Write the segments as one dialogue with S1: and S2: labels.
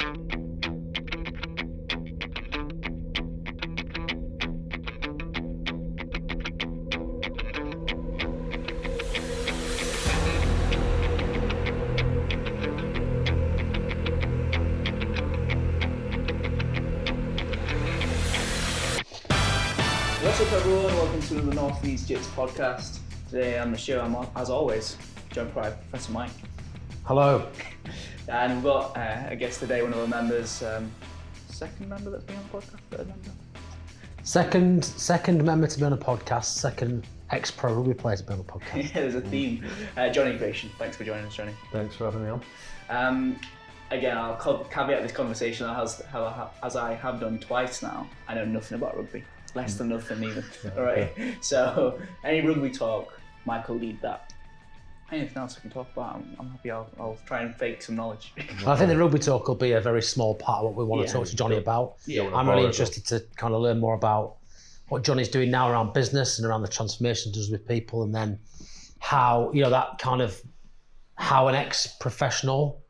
S1: What's up everyone, welcome to the North Leeds Jitz podcast. Today on the show I'm, as always, joined by Professor Mike.
S2: Hello.
S1: And we've got a guest today, one of our members, second member that's been on the podcast, third member?
S2: Second member to be on a podcast, second ex-pro rugby player to be on a podcast.
S1: Yeah, there's a theme. Jonny Grayshon, thanks for joining us, Jonny.
S3: Thanks for having me on.
S1: Again, I'll caveat this conversation as I have done twice now. I know nothing about rugby. Less than nothing even. All right. Yeah. So any rugby talk, Mike will lead that. Anything else we can talk about, I'm happy. I'll try and fake some knowledge.
S2: I think the rugby talk will be a very small part of what we want to talk to Jonny about.
S1: Yeah.
S2: I'm really interested to kind of learn more about what Jonny's doing now around business and around the transformation he does with people, and then how, you know, that kind of how an ex-professional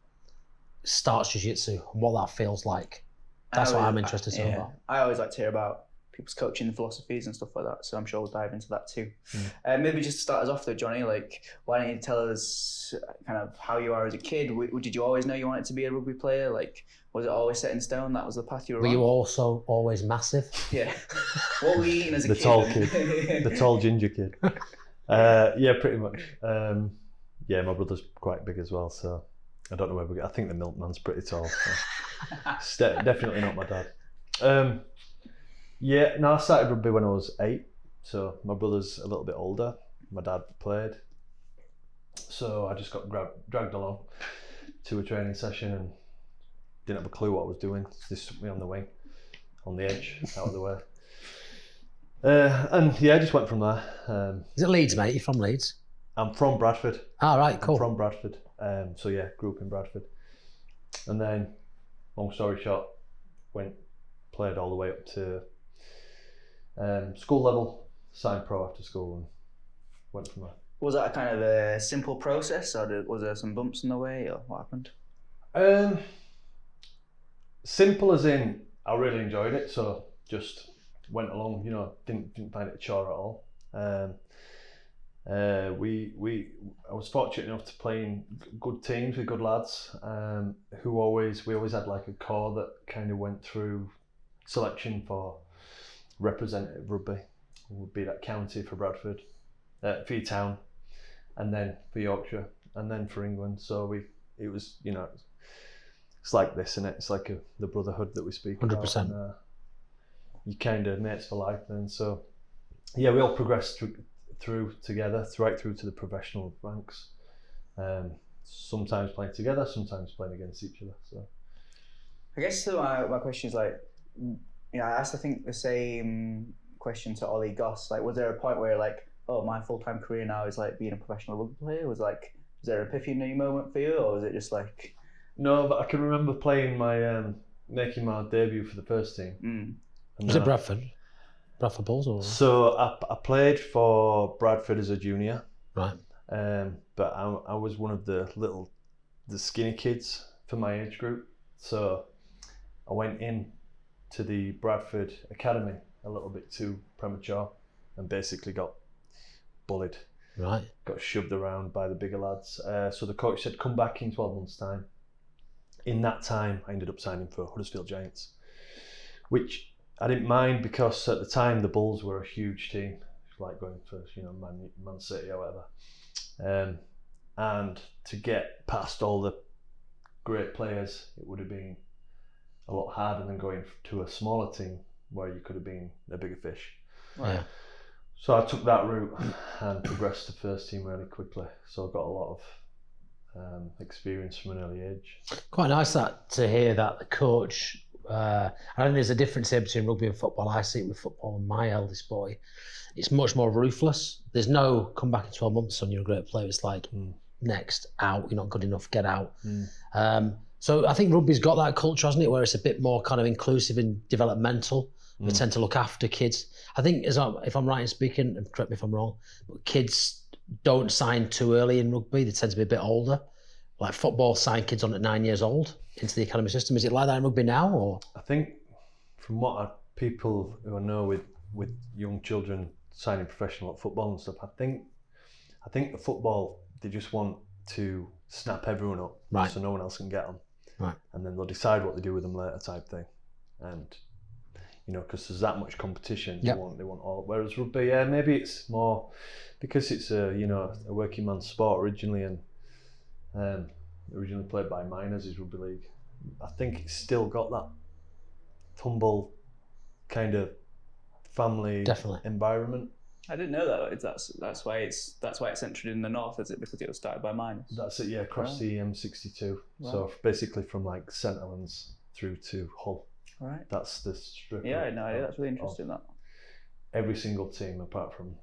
S2: starts jiu-jitsu and what that feels like. That's what I'm interested in about.
S1: I always like to hear about people's coaching philosophies and stuff like that, so I'm sure we'll dive into that too. Maybe just to start us off though, Jonny, like, why don't you tell us kind of how you are as a kid? Did you always know you wanted to be a rugby player? Like, was it always set in stone that was the path you were on?
S2: Were you also always massive?
S1: Yeah. What were you eating as a
S3: kid?
S1: The
S3: tall kid. The tall ginger kid. Yeah, pretty much. Yeah, my brother's quite big as well, so I don't know where we get. I think the milkman's pretty tall. So. Definitely not my dad. Yeah, no, I started rugby when I was 8, so my brother's a little bit older. My dad played, so I just got dragged along to a training session and didn't have a clue what I was doing. Just took me on the wing, on the edge, out of the way. And yeah, I just went from there.
S2: Is it Leeds, mate? You're from Leeds?
S3: I'm from Bradford.
S2: Ah, right, cool.
S3: I'm from Bradford. So yeah, grew up in Bradford. And then, long story short, played all the way up to school level, signed pro after school, and went from there.
S1: Was that a kind of a simple process, or was there some bumps in the way, or what happened?
S3: Simple as in, I really enjoyed it, so just went along. You know, didn't find it a chore at all. I was fortunate enough to play in good teams with good lads, we always had like a core that kind of went through selection for representative rugby. Would be that county for Bradford, for your town, and then for Yorkshire, and then for England. So it was, you know, it's like this, isn't it? It's like the brotherhood that we speak
S2: 100%.
S3: about. You kind of mates for life then. So yeah, we all progressed through together, right through to the professional ranks. Sometimes playing together, sometimes playing against each other. So
S1: I guess so my question is like, you know, I asked I think the same question to Ollie Goss. Like, was there a point where like, oh, my full-time career now is like being a professional rugby player? Was there an epiphany moment for you, or was it just like?
S3: No, but I can remember playing making my debut for the first team.
S2: Was it Bradford? Bradford Bulls, or?
S3: So I played for Bradford as a junior.
S2: Right.
S3: But I was one of the skinny kids for my age group. So I went in to the Bradford Academy a little bit too premature and basically got bullied.
S2: Right.
S3: Got shoved around by the bigger lads. So the coach said, come back in 12 months' time. In that time, I ended up signing for Huddersfield Giants, which I didn't mind because at the time the Bulls were a huge team, like going for, you know, Man City or whatever. And to get past all the great players, it would have been a lot harder than going to a smaller team where you could have been a bigger fish.
S2: Right. Yeah.
S3: So I took that route and progressed to first team really quickly. So I got a lot of experience from an early age.
S2: Quite nice to hear that the coach. I think there's a difference here between rugby and football. I see it with football and my eldest boy. It's much more ruthless. There's no come back in 12 months, son, you're a great player. It's like next, out, you're not good enough, get out. So I think rugby's got that culture, hasn't it, where it's a bit more kind of inclusive and developmental. They tend to look after kids. I think, if I'm right in speaking, and correct me if I'm wrong, but kids don't sign too early in rugby. They tend to be a bit older. like football sign kids on at 9 years old into the academy system? Is it like that in rugby now, or?
S3: I think from what people who I know with young children signing professional at football and stuff, I think the football, they just want to snap everyone up,
S2: right,
S3: so no one else can get them,
S2: right,
S3: and then they'll decide what they do with them later type thing. And you know, because there's that much competition,
S2: yep,
S3: they want all. Whereas rugby, yeah, maybe it's more because it's a working man's sport originally, and originally played by minors is rugby league. I think it's still got that humble kind of family environment.
S1: I didn't know that. That's why it's centred in the north, is it? Because it was started by miners.
S3: That's it, yeah, across the M62.
S1: Wow.
S3: So basically from like St Helens through to Hull.
S1: Right.
S3: That's the strip.
S1: Yeah, no idea. That's really interesting. That
S3: every single team apart from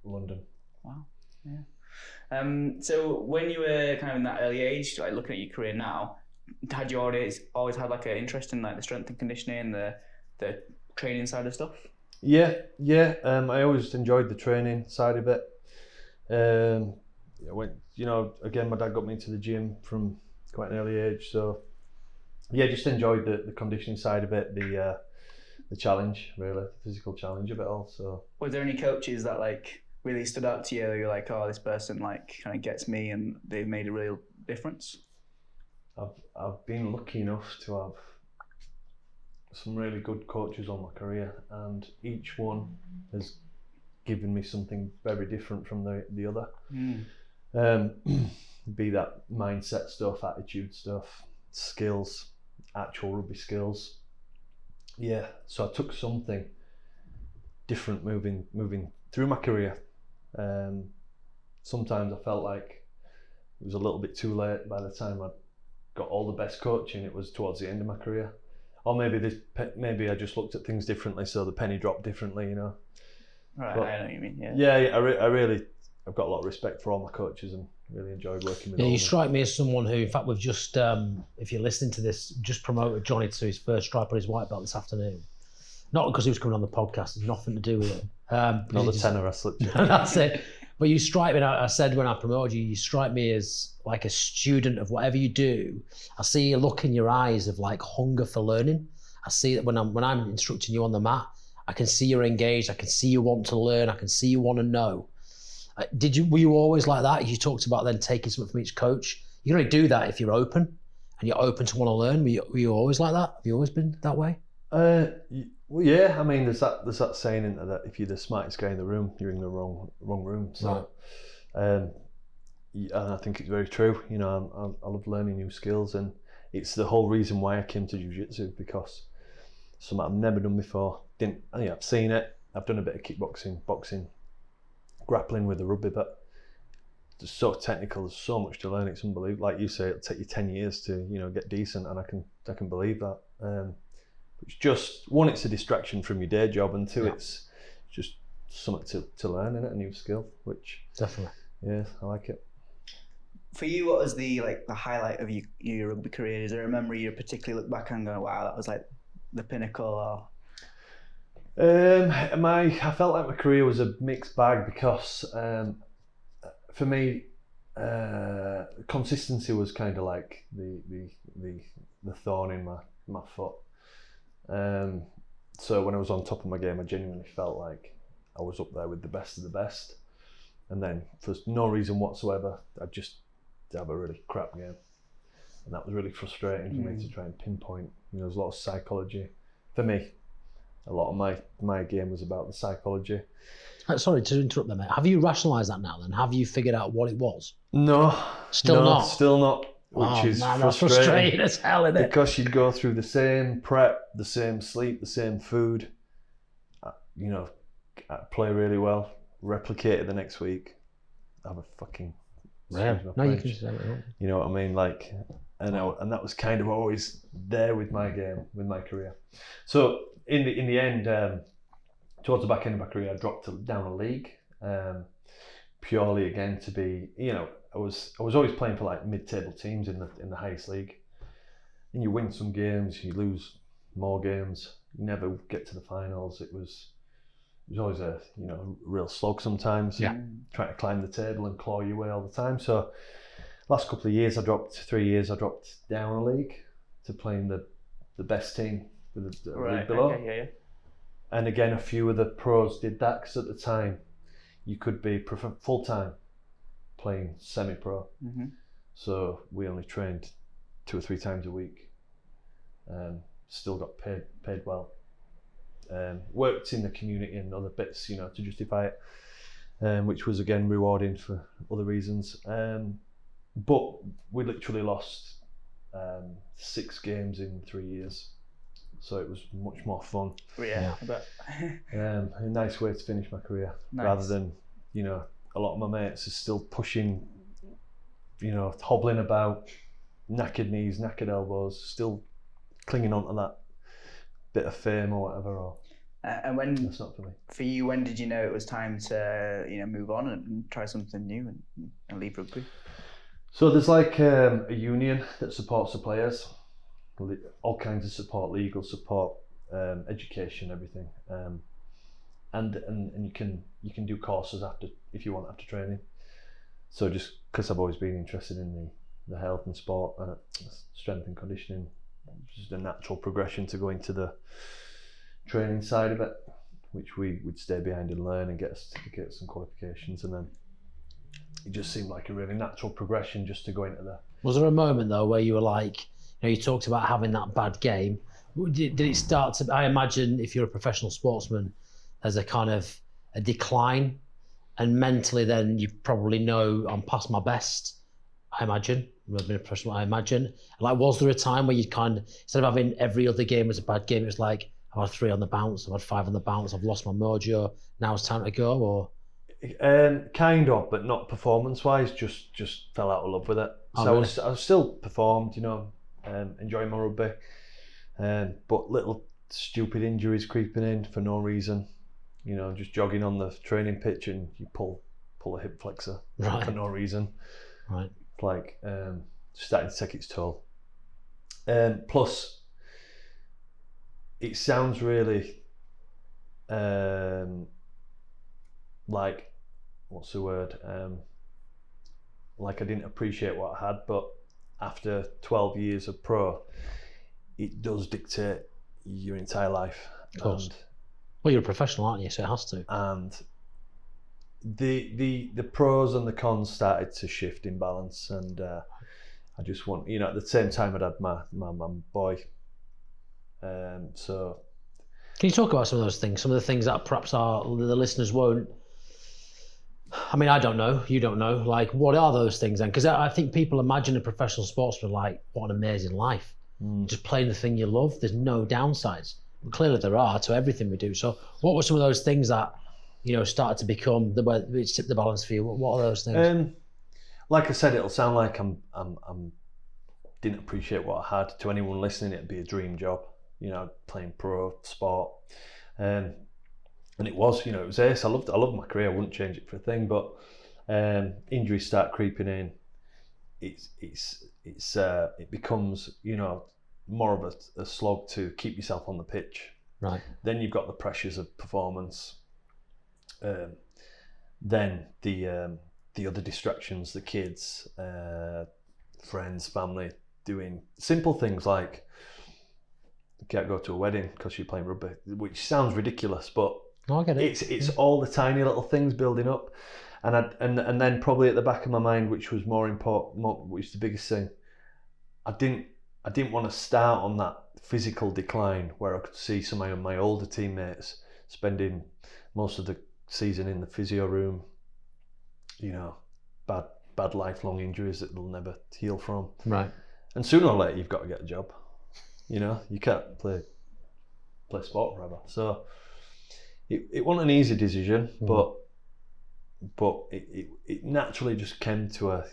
S3: London.
S1: Wow. Yeah. So when you were kind of in that early age, like looking at your career now, had you always had like an interest in like the strength and conditioning, the training side of stuff?
S3: Yeah. I always enjoyed the training side of it. Again, my dad got me into the gym from quite an early age, so yeah, just enjoyed the conditioning side of it, the challenge, really, the physical challenge of it all. So,
S1: was there any coaches that like really stood out to you? You're like, oh, this person like kind of gets me, and they've made a real difference?
S3: I've been lucky enough to have some really good coaches on my career, and each one has given me something very different from the other. Be that mindset stuff, attitude stuff, skills, actual rugby skills. Yeah, so I took something different moving through my career. Sometimes I felt like it was a little bit too late. By the time I got all the best coaching, it was towards the end of my career. Or maybe I just looked at things differently, so the penny dropped differently, you know.
S1: Right,
S3: but,
S1: I know what you mean. Yeah.
S3: Yeah, I've got a lot of respect for all my coaches and really enjoyed working with them.
S2: Yeah, you strike me as someone who, in fact, we've just, if you're listening to this, just promoted Jonny to his first stripe on his white belt this afternoon. Not because he was coming on the podcast, it's nothing to do with it.
S3: Not the tenor I slipped you.
S2: That's it. But you strike me, I said when I promoted you, you strike me as like a student of whatever you do. I see a look in your eyes of like hunger for learning. I see that when I'm instructing you on the mat, I can see you're engaged. I can see you want to learn. I can see you want to know. Were you always like that? You talked about then taking something from each coach. You can only do that if you're open and you're open to want to learn. Were you always like that? Have you always been that way?
S3: Well, yeah. I mean, there's that saying in that if you're the smartest guy in the room, you're in the wrong room. So, and I think it's very true. You know, I love learning new skills, and it's the whole reason why I came to jiu-jitsu, because something I've never done before. I've seen it. I've done a bit of kickboxing, boxing, grappling with the rugby, but it's so technical. There's so much to learn. It's unbelievable. Like you say, it'll take you 10 years to get decent, and I can believe that. It's just one, it's a distraction from your day job, and two, it's just something to learn, innit? A new skill, which
S2: definitely,
S3: yeah, I like it.
S1: For you, what was the highlight of your rugby career? Is there a memory you particularly look back and go, wow, that was like the pinnacle? Or
S3: I felt like my career was a mixed bag, because for me, consistency was kind of like the thorn in my foot. So when I was on top of my game, I genuinely felt like I was up there with the best of the best, and then for no reason whatsoever, I'd just have a really crap game, and that was really frustrating for me to try and pinpoint. There's a lot of psychology for me. A lot of my game was about the psychology.
S2: Sorry to interrupt there, mate. Have you rationalised that now then? Have you figured out what it was?
S3: No.
S2: Still not?
S3: Still not. Which is
S2: man, that's frustrating as hell, isn't it?
S3: Because you'd go through the same prep, the same sleep, the same food, play really well, replicate it the next week, have a fucking...
S2: Yeah. No, you can say it.
S3: You know what I mean? And that was kind of always there with my game, with my career. So in the end, towards the back end of my career, I dropped down a league, purely again to be, I was always playing for like mid-table teams in the highest league, and you win some games, you lose more games, you never get to the finals. It was always a real slog sometimes.
S2: Yeah.
S3: Trying to climb the table and claw your way all the time. So last couple of years, 3 years, I dropped down a league to playing the best team with the league below.
S1: Okay, yeah.
S3: And again, a few of the pros did that because at the time you could be full-time playing semi-pro.
S1: Mm-hmm.
S3: So we only trained 2 or 3 times a week. Still got paid well. Worked in the community and other bits, to justify it, which was again rewarding for other reasons. But we literally lost 6 games in 3 years. So it was much more fun.
S1: Yeah.
S3: A nice way to finish my career, rather than, a lot of my mates are still pushing, hobbling about, knackered knees, knackered elbows, still clinging on to that bit of fame or whatever.
S1: And when,
S3: that's not for me.
S1: For you, when did you know it was time to, move on and try something new and leave rugby? So
S3: there's like a union that supports the players. All kinds of support, legal support, education, everything, and you can do courses if you want after training. So just because I've always been interested in the health and sport and strength and conditioning, just a natural progression to go into the training side of it, which we would stay behind and learn and get certificates and qualifications, and then it just seemed like a really natural progression just to go into the.
S2: Was there a moment though where you were like, you talked about having that bad game. Did it start to? I imagine if you're a professional sportsman, there's a kind of a decline, and mentally, then you probably know I'm past my best. I imagine. I've been a professional. I imagine. Like, was there a time where you'd kind of, instead of having every other game as a bad game, it was like I've had 3 on the bounce, I've had 5 on the bounce, I've lost my mojo. Now it's time to go, or.
S3: Kind of, but not performance-wise. Just fell out of love with it. So really? I was still performed, enjoying my rugby, but little stupid injuries creeping in for no reason. Just jogging on the training pitch and you pull a hip flexor for no reason.
S2: Right.
S3: It's like starting to take its toll. Plus, it sounds really like, what's the word? Like I didn't appreciate what I had, but after 12 years of pro, it does dictate your entire life.
S2: Of course. Well, you're a professional, aren't you? So it has to.
S3: And the pros and the cons started to shift in balance, and I just want, at the same time I'd had my boy. So.
S2: Can you talk about some of those things? Some of the things that perhaps the listeners won't. I mean, I don't know. You don't know. Like, what are those things then? Because I think people imagine a professional sportsman like, what an amazing life. Just playing the thing you love. There's no downsides. But clearly there are to everything we do. So what were some of those things that, started to become which tipped the balance for you? What are those things?
S3: Like I said, it'll sound like I'm didn't appreciate what I had. To anyone listening, it'd be a dream job. Playing pro sport. And it was, it was ace. I loved my career. I wouldn't change it for a thing. But injuries start creeping in. It becomes, more of a slog to keep yourself on the pitch.
S2: Right.
S3: Then you've got the pressures of performance. Then the other distractions, the kids, friends, family, doing simple things like you can't go to a wedding because you're playing rugby, which sounds ridiculous, but.
S2: No, I get it.
S3: It's all the tiny little things building up, and then probably at the back of my mind, which was more important, which is the biggest thing, I didn't want to start on that physical decline where I could see some of my older teammates spending most of the season in the physio room, bad lifelong injuries that they'll never heal from.
S2: Right.
S3: And sooner or later you've got to get a job. You can't play sport forever. So. It wasn't an easy decision, but it naturally just came to a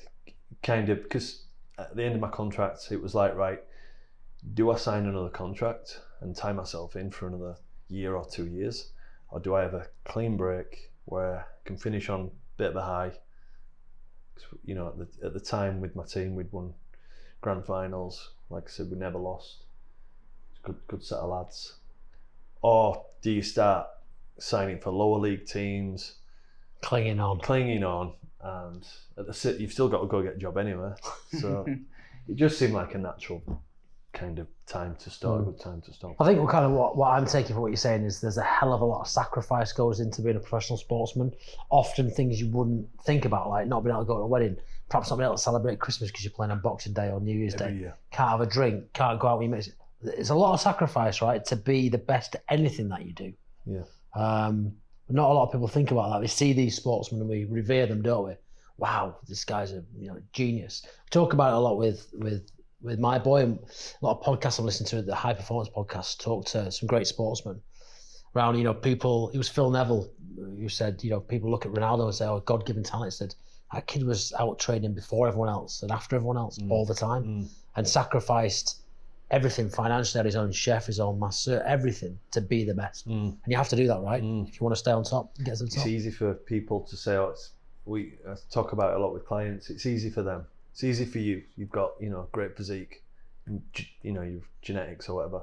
S3: kind of, because at the end of my contract it was like, right, do I sign another contract and tie myself in for another year or 2 years, or do I have a clean break where I can finish on a bit of a high? At the time with my team we'd won grand finals, like I said, we never lost. It's a good set of lads. Or do you start signing for lower league teams,
S2: clinging on,
S3: and at the sit you've still got to go get a job anyway. So it just seemed like a natural kind of time to start, a good time to start.
S2: I think what I'm taking from what you're saying is there's a hell of a lot of sacrifice goes into being a professional sportsman. Often things you wouldn't think about, like not being able to go to a wedding, perhaps not being able to celebrate Christmas because you're playing on Boxing Day or New Year's Day.
S3: Year.
S2: Can't have a drink, can't go out with your mates. It's a lot of sacrifice, right, to be the best at anything that you do.
S3: Yeah.
S2: Not a lot of people think about that. We see these sportsmen and we revere them, don't we? Wow, this guy's a genius. We talk about it a lot with my boy, and a lot of podcasts I've listened to, the high performance podcasts, talk to some great sportsmen around, people. It was Phil Neville who said, people look at Ronaldo and say, oh, God-given talent. He said, that kid was out training before everyone else and after everyone else all the time and sacrificed everything financially, had his own chef, his own master, everything to be the best. And you have to do that, right? If you want to stay on top, get to the top.
S3: It's easy for people to say, I talk about it a lot with clients, it's easy for them. It's easy for you. You've got, great physique, and, your genetics or whatever.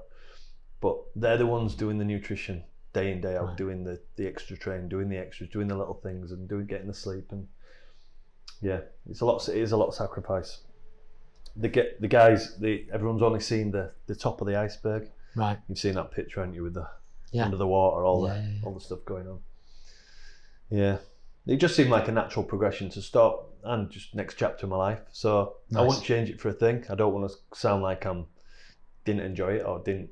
S3: But they're the ones doing the nutrition day in, day out, doing the extra training, doing the extras, doing the little things and getting the sleep. And yeah, it is a lot of sacrifice. The guys, everyone's only seen the top of the iceberg.
S2: Right.
S3: You've seen that picture, haven't you, with the under the water, all the stuff going on. Yeah. It just seemed like a natural progression to stop and just next chapter of my life. So I wouldn't change it for a thing. I don't want to sound like didn't enjoy it or didn't,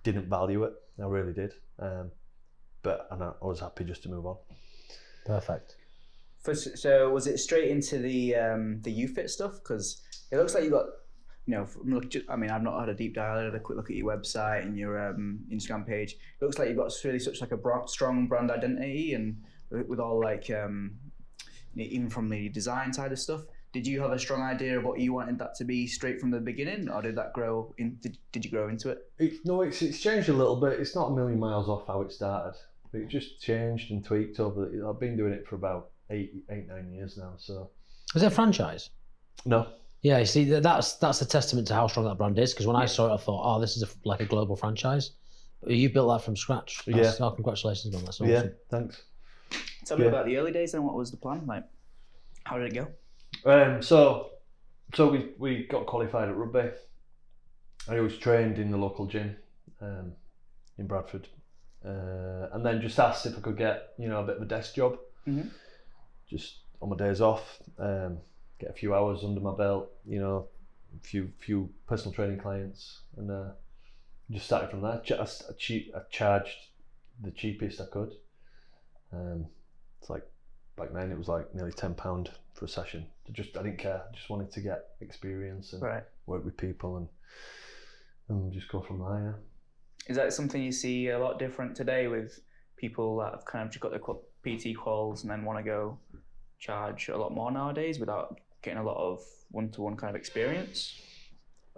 S3: didn't value it. I really did. But I was happy just to move on.
S2: Perfect.
S1: So was it straight into the UFit stuff? Because it looks like you got, I've not had a deep dive. I had a quick look at your website and your Instagram page. It looks like you've got really such like a strong brand identity, and with all even from the design side of stuff. Did you have a strong idea of what you wanted that to be straight from the beginning, or did that grow in? Did you grow into it?
S3: It's changed a little bit. It's not a million miles off how it started. It just changed and tweaked over. I've been doing it for about 8-9 years now. So
S2: is it a franchise?
S3: No.
S2: Yeah, you see, that's a testament to how strong that brand is. Because when I saw it, I thought, oh, this is like a global franchise. You built that from scratch. Oh, congratulations on that. That's awesome.
S3: Yeah, thanks.
S1: Tell me about the early days then. What was the plan? Like, how did it go?
S3: So we got qualified at Rugby. I was trained in the local gym in Bradford, and then just asked if I could get a bit of a desk job, just on my days off, get a few hours under my belt, a few personal training clients, and just started from there. I charged the cheapest I could. It's like back then it was like nearly £10 for a session. I didn't care. I just wanted to get experience and work with people and just go from there. Yeah.
S1: Is that something you see a lot different today with people that have kind of just got their PT quals and then want to go charge a lot more nowadays without getting a lot of one-to-one kind of experience?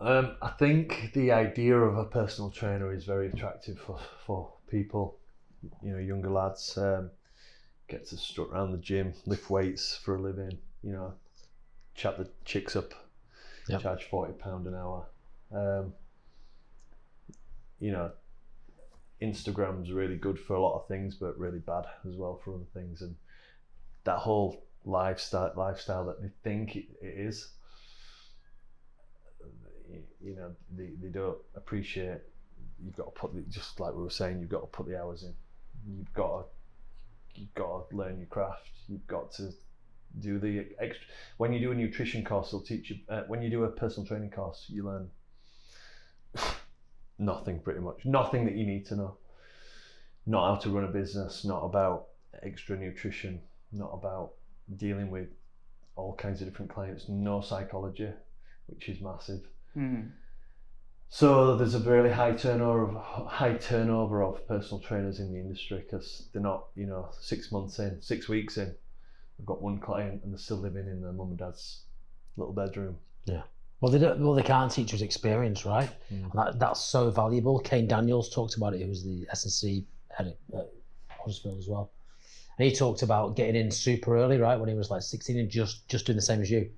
S3: I think the idea of a personal trainer is very attractive for people, younger lads. Get to strut around the gym, lift weights for a living, chat the chicks up, charge £40 an hour. Instagram's really good for a lot of things, but really bad as well for other things. And that whole lifestyle that they think it is, they don't appreciate. You've got to just like we were saying, you've got to put the hours in. You've got to learn your craft. You've got to do the extra. When you do a nutrition course, they'll teach you. When you do a personal training course, you learn nothing, pretty much. Nothing that you need to know. Not how to run a business, not about extra nutrition, not about dealing with all kinds of different clients, no psychology, which is massive. So there's a really high turnover of personal trainers in the industry because they're not, 6 weeks in, they've got one client and they're still living in their mum and dad's little bedroom. Yeah.
S2: Well, they can't teach us experience, right? And that's so valuable. Kane Daniels talked about it. He was the S&C head at Huddersfield as well. And he talked about getting in super early, right? When he was like 16 and just doing the same as you.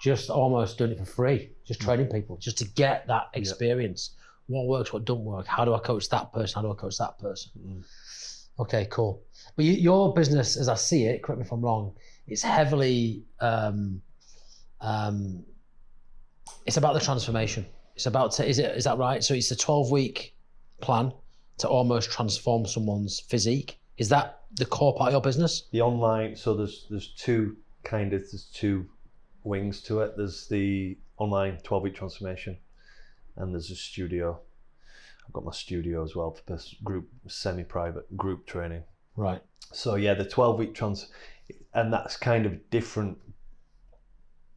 S2: Just almost doing it for free. Just training people, just to get that experience. What works, what don't work. How do I coach that person? How do I coach that person? Okay, cool. But your business, as I see it, correct me if I'm wrong, it's heavily, it's about the transformation. It's about, is that right? So it's a 12-week plan to almost transform someone's physique. Is that the core part of your business?
S3: The online, so there's two wings to it. There's the online 12-week transformation, and there's a studio. I've got my studio as well for this group, semi-private group training.
S2: Right.
S3: So yeah, the 12-week and that's kind of different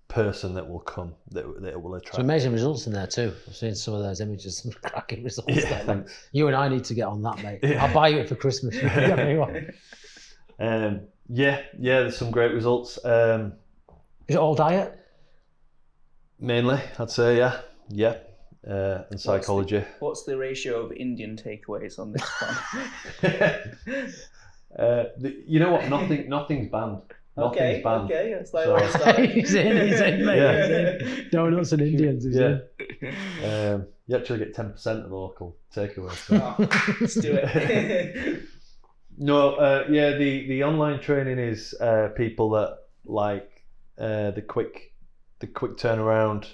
S3: person that will come, that it will attract.
S2: So amazing results in there too. I've seen some of those images, some cracking results there.
S3: Thanks.
S2: You and I need to get on that, mate.
S3: Yeah.
S2: I'll buy you it for Christmas. You can get me one.
S3: Yeah, there's some great results.
S2: Is it all diet?
S3: Mainly, I'd say, yeah. And psychology.
S1: What's the ratio of Indian takeaways on this one?
S3: You know what? Nothing's banned. Nothing's banned.
S1: Okay, it's like
S2: He's in, mate.
S3: Yeah.
S2: He's in. Donuts and Indians, he's in.
S3: You actually get 10% of the local takeaway. So.
S1: Oh, let's do it.
S3: No, the online training is people that like the quick turnaround,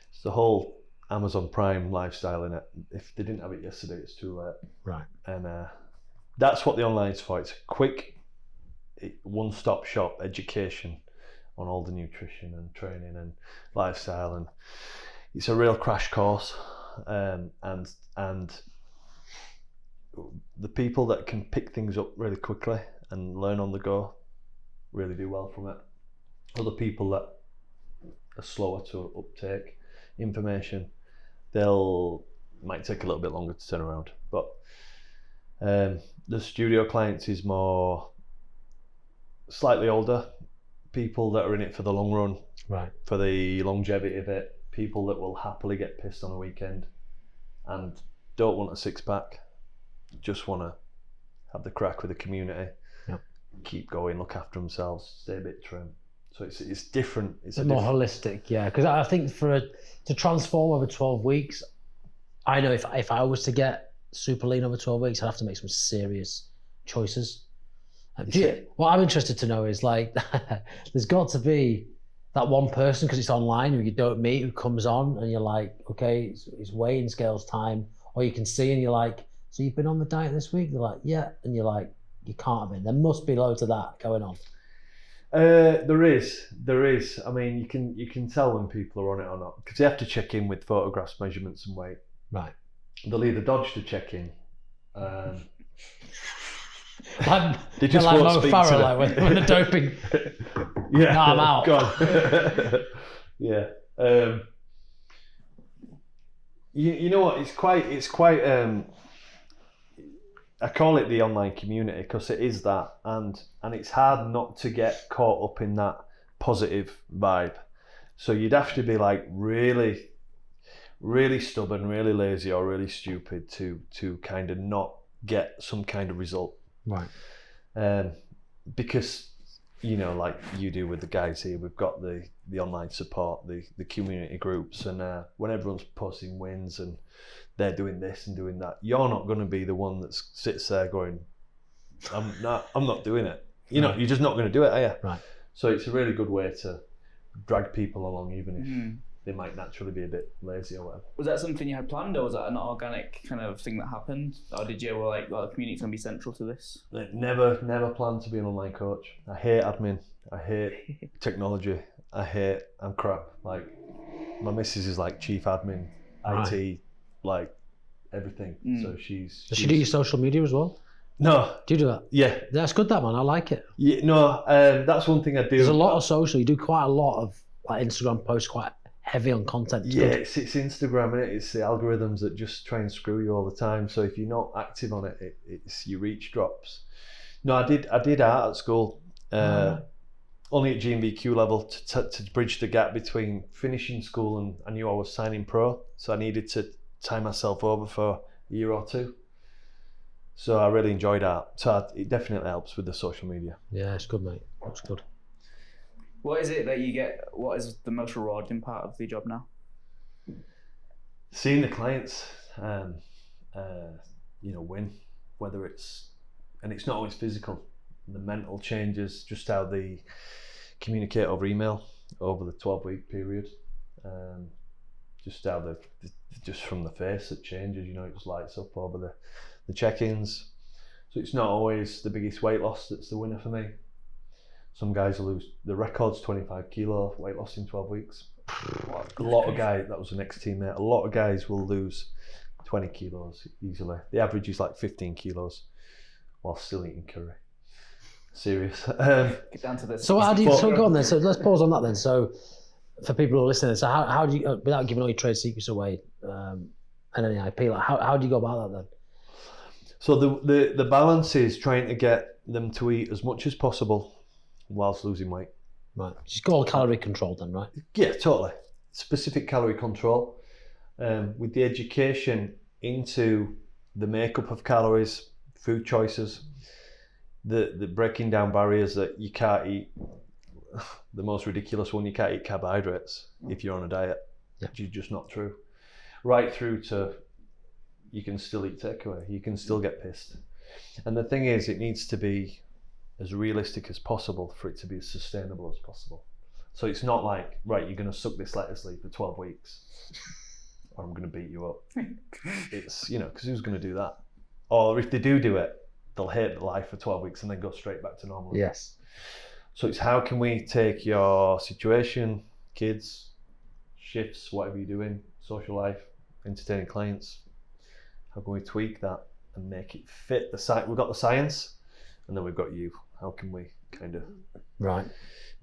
S3: it's the whole Amazon Prime lifestyle in it. If they didn't have it yesterday, it's too late.
S2: Right.
S3: And that's what the online's for. It's a quick, one-stop shop education on all the nutrition and training and lifestyle, and it's a real crash course. And the people that can pick things up really quickly and learn on the go really do well from it. Other people that are slower to uptake information, might take a little bit longer to turn around. But the studio clients is more slightly older people that are in it for the long run,
S2: Right.
S3: for the longevity of it, people that will happily get pissed on a weekend and don't want a six-pack, just want to have the crack with the community,
S2: Yep.
S3: keep going, look after themselves, stay a bit trim. So it's different. It's
S2: more holistic, yeah. Because I think to transform over 12 weeks, I know if I was to get super lean over 12 weeks, I'd have to make some serious choices. What I'm interested to know is, like, there's got to be that one person, because it's online, who you don't meet, who comes on and you're like, okay, it's weighing scales time, or you can see and you're like, so you've been on the diet this week? They're like, yeah. And you're like, you can't have been. There must be loads of that going on.
S3: There is. I mean, you can tell when people are on it or not, because you have to check in with photographs, measurements, and weight.
S2: Right.
S3: They'll either dodge to check in.
S2: They just like Mo Farah, like when the doping.
S3: Yeah.
S2: No, I'm out.
S3: God. Yeah. You know what? It's quite. I call it the online community because it is that, and it's hard not to get caught up in that positive vibe. So you'd have to be like really, really stubborn, really lazy, or really stupid to kind of not get some kind of result.
S2: Right.
S3: Because, like you do with the guys here, we've got the online support, the community groups, and when everyone's posting wins and they're doing this and doing that, you're not going to be the one that sits there going, I'm not doing it. You're just not going to do it, are you?
S2: Right.
S3: So it's a really good way to drag people along, even if they might naturally be a bit lazy or whatever.
S1: Was that something you had planned, or was that an organic kind of thing that happened? Or did you like, the community's going to be central to this?
S3: Never planned to be an online coach. I hate admin. I hate technology. I'm crap. Like, my missus is like chief admin, IT, like everything. So she's...
S2: Does she do your social media as well?
S3: No.
S2: Do you do that?
S3: Yeah.
S2: That's good, that, man. I like it.
S3: Yeah, no, that's one thing I do.
S2: There's a lot of social. You do quite a lot of like Instagram posts, quite heavy on content. It's good.
S3: It's Instagram, and it's the algorithms that just try and screw you all the time. So if you're not active on it, it's your reach drops. No, I did art at school, only at GBRL level to bridge the gap between finishing school and I knew I was signing pro. So I needed to tie myself over for a year or two. So I really enjoyed art. So it definitely helps with the social media.
S2: Yeah, it's good, mate. It's good.
S1: What is it that you get? What is the most rewarding part of the job now?
S3: Seeing the clients, win, whether it's not always physical. The mental changes, just how they communicate over email over the 12-week period, just how just from the face it changes. It just lights up over the check-ins. So it's not always the biggest weight loss that's the winner for me. Some guys will lose, the record's 25 kilo weight loss in 12 weeks. A lot of guys, that was an ex-teammate, a lot of guys will lose 20 kilos easily. The average is like 15 kilos while still eating curry. Serious.
S1: Get down to this.
S2: So go on then. So let's pause on that then. So for people who are listening, so how do you, without giving all your trade secrets away, and any IP, like how do you go about that then?
S3: So the balance is trying to get them to eat as much as possible whilst losing weight.
S2: Right. Just go all calorie controlled then, right?
S3: Yeah, totally. Specific calorie control, with the education into the makeup of calories, food choices, the breaking down barriers that you can't eat. The most ridiculous one, you can't eat carbohydrates if you're on a diet.
S2: Yeah.
S3: Which is just not true. Right through to you can still eat takeaway, you can still get pissed. And the thing is, it needs to be as realistic as possible for it to be as sustainable as possible. So it's not like, right, you're going to suck this lettuce leaf for 12 weeks or I'm going to beat you up. It's, because who's going to do that? Or if they do it, they'll hate life for 12 weeks and then go straight back to normal.
S2: Yes.
S3: So it's how can we take your situation, kids, shifts, whatever you're doing, social life, entertaining clients, how can we tweak that and make it fit the site? We've got the science and then we've got you. How can we kind of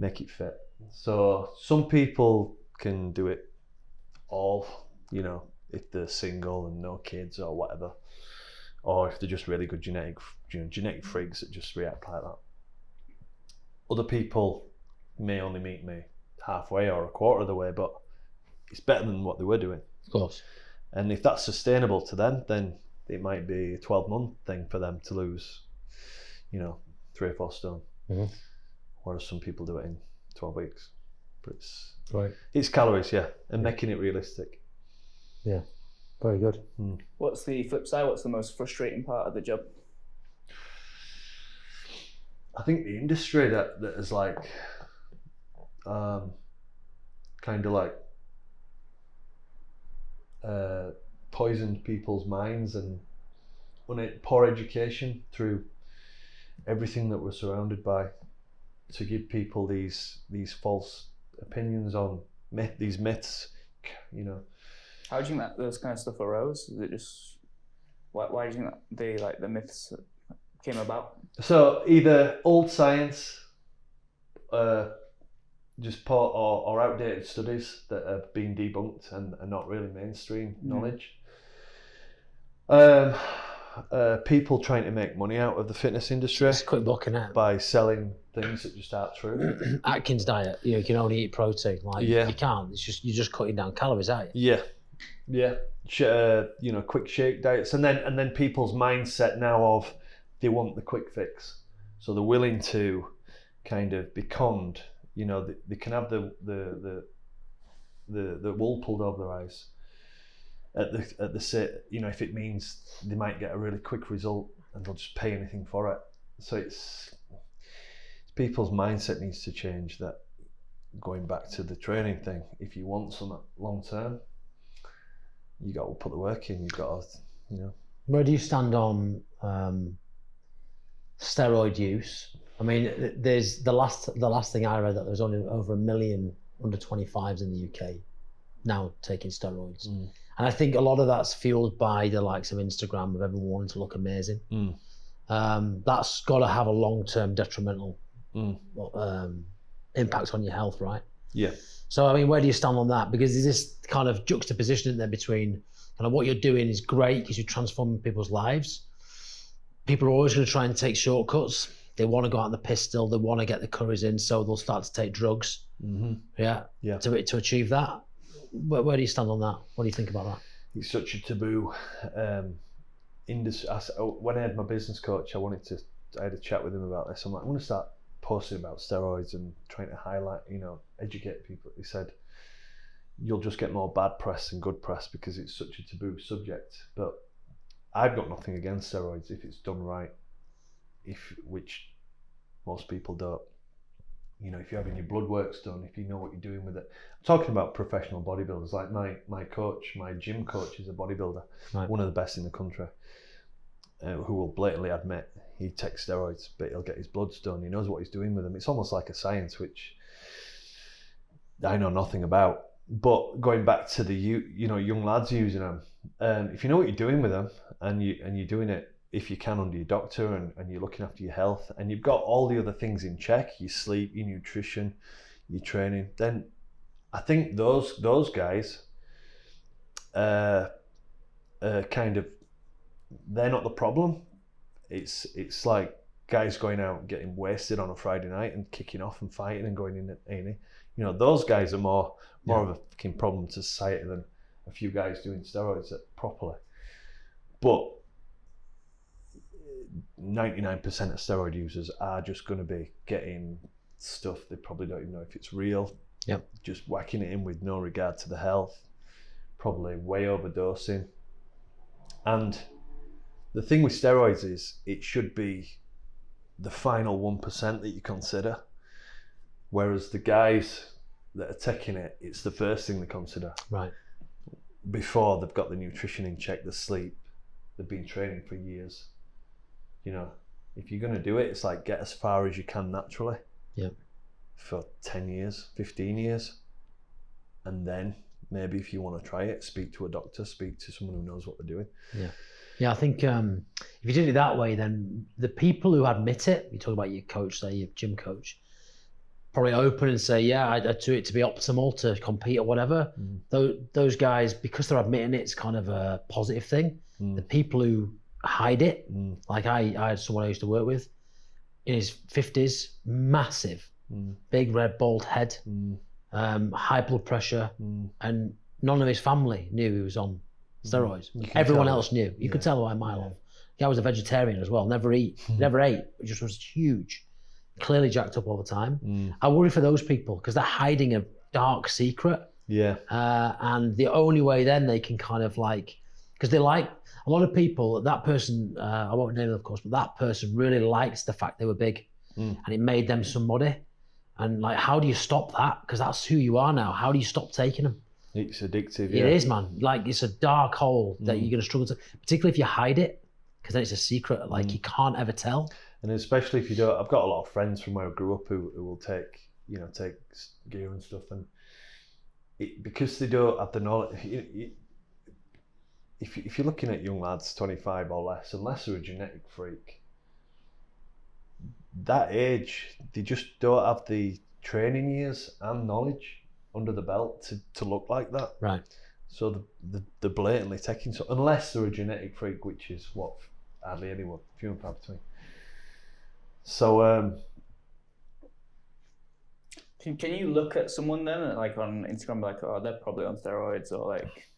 S3: make it fit? So some people can do it all, if they're single and no kids or whatever, or if they're just really good genetic freaks that just react like that. Other people may only meet me halfway or a quarter of the way, but it's better than what they were doing.
S2: Of course.
S3: And if that's sustainable to them, then it might be a 12-month thing for them to lose, 3 or 4 stone.
S2: Mm-hmm.
S3: Whereas some people do it in 12 weeks. But it's calories, yeah, and making it realistic.
S2: Yeah, very good.
S1: What's the flip side? What's the most frustrating part of the job?
S3: I think the industry that is like, kind of like poisoned people's minds and poor education through everything that we're surrounded by, to give people these false opinions on these myths.
S1: How do you think that those kind of stuff arose? Is it just why do you think that the myths came about?
S3: So either old science, just poor or outdated studies that have been debunked and are not really mainstream knowledge. People trying to make money out of the fitness industry.
S2: It's a quick book, isn't it?
S3: By selling things that just aren't true.
S2: Atkins diet, you can only eat protein. You can't. It's just you're just cutting down calories, aren't you?
S3: Yeah. Quick shake diets, and then people's mindset now of they want the quick fix, so they're willing to kind of be conned. They can have the wool pulled over their eyes at the sit. If it means they might get a really quick result, and they'll just pay anything for it. So it's people's mindset needs to change. That going back to the training thing, if you want something long term, you got to put the work in. You've got to,
S2: Where do you stand on steroid use? I mean, there's the last thing I read that there's only over 1 million under 25s in the UK now taking steroids. And I think a lot of that's fueled by the likes of Instagram, of everyone wanting to look amazing. That's got to have a long-term detrimental impact on your health, right?
S3: Yeah.
S2: So, I mean, where do you stand on that? Because there's this kind of juxtaposition in there between kind of what you're doing is great because you're transforming people's lives. People are always going to try and take shortcuts. They want to go out on the piss still. They want to get the curries in, so they'll start to take drugs. Yeah. To achieve that. Where do you stand on that? What do you think about that?
S3: It's such a taboo industry. When I had my business coach, I had a chat with him about this. I'm like, I'm going to start posting about steroids and trying to highlight, educate people. He said, you'll just get more bad press than good press because it's such a taboo subject. But I've got nothing against steroids if it's done right, which most people don't. You know, if you're having your blood works done, if you know what you're doing with it. I'm talking about professional bodybuilders. Like my coach, my gym coach is a bodybuilder, one of the best in the country, who will blatantly admit he takes steroids, but he'll get his bloods done. He knows what he's doing with them. It's almost like a science, which I know nothing about. But going back to the young lads using them, if you know what you're doing with them, and you're doing it if you can under your doctor, and you're looking after your health, and you've got all the other things in check, your sleep, your nutrition, your training, then I think those guys kind of, they're not the problem. It's like guys going out and getting wasted on a Friday night and kicking off and fighting and going in at A&E. You know, those guys are more of a fucking problem to society than a few guys doing steroids properly. But 99% of steroid users are just going to be getting stuff they probably don't even know if it's real.
S2: Yep. Just
S3: whacking it in with no regard to the health, probably way overdosing. And the thing with steroids is it should be the final 1% that you consider, whereas the guys that are taking it, it's the first thing they consider.
S2: Right.
S3: Before they've got the nutrition in check, the sleep, they've been training for years. You know, if you're going to do it, it's like get as far as you can naturally.
S2: Yeah.
S3: For 10 years, 15 years. And then maybe if you want to try it, speak to a doctor, speak to someone who knows what they're doing.
S2: Yeah. Yeah, I think if you did it that way, then the people who admit it, you talk about your coach, say your gym coach, probably open and say, yeah, I do it to be optimal, to compete or whatever. Those guys, because they're admitting it, it's kind of a positive thing. The people who hide it, like I had someone I used to work with in his 50s, massive, big red bald head, high blood pressure, and none of his family knew he was on steroids. Everyone else knew. You could tell by a mile off. The guy was a vegetarian as well, never ate, it just was huge, clearly jacked up all the time. I worry for those people because they're hiding a dark secret.
S3: Yeah.
S2: And the only way then they can kind of like, because they like, a lot of people, that person, I won't name them of course, but that person really likes the fact they were big and it made them somebody. And like, how do you stop that? Because that's who you are now. How do you stop taking them?
S3: It's addictive.
S2: It is, man. Like, it's a dark hole that you're going to struggle to, particularly if you hide it, because then it's a secret. Like, you can't ever tell.
S3: And especially if you don't, I've got a lot of friends from where I grew up who will take gear and stuff, and because they don't have the knowledge. If you're looking at young lads, 25 or less, unless they're a genetic freak, that age, they just don't have the training years and knowledge under the belt to look like that.
S2: Right.
S3: So they're blatantly taking, so unless they're a genetic freak, which is what hardly anyone, few and far between. So
S1: can you look at someone then, like on Instagram, like, oh, they're probably on steroids, or like?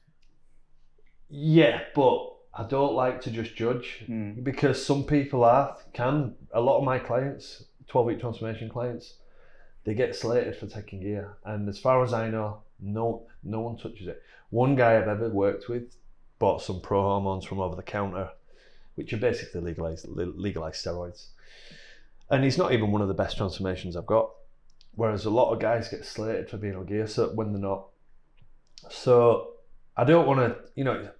S3: Yeah, but I don't like to just judge because some people can. A lot of my clients, 12-week transformation clients, they get slated for taking gear, and as far as I know, no one touches it. One guy I've ever worked with bought some pro hormones from over the counter, which are basically legalized steroids, and he's not even one of the best transformations I've got. Whereas a lot of guys get slated for being on gear, so when they're not. So I don't want to,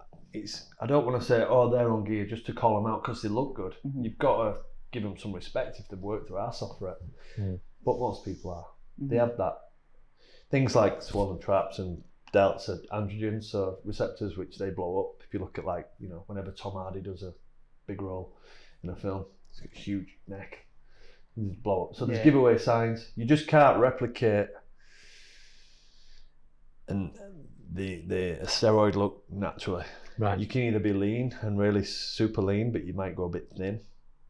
S3: I don't want to say, oh, they're on gear just to call them out because they look good. You've got to give them some respect if they've worked their ass off for it. But most people are. They have that. Things like swollen traps and delts are androgens, so receptors which they blow up. If you look at whenever Tom Hardy does a big role in a film, he's got a huge neck. And just blow up. So there's giveaway signs. You just can't replicate and the steroid look naturally.
S2: Right.
S3: You can either be lean and really super lean, but you might go a bit thin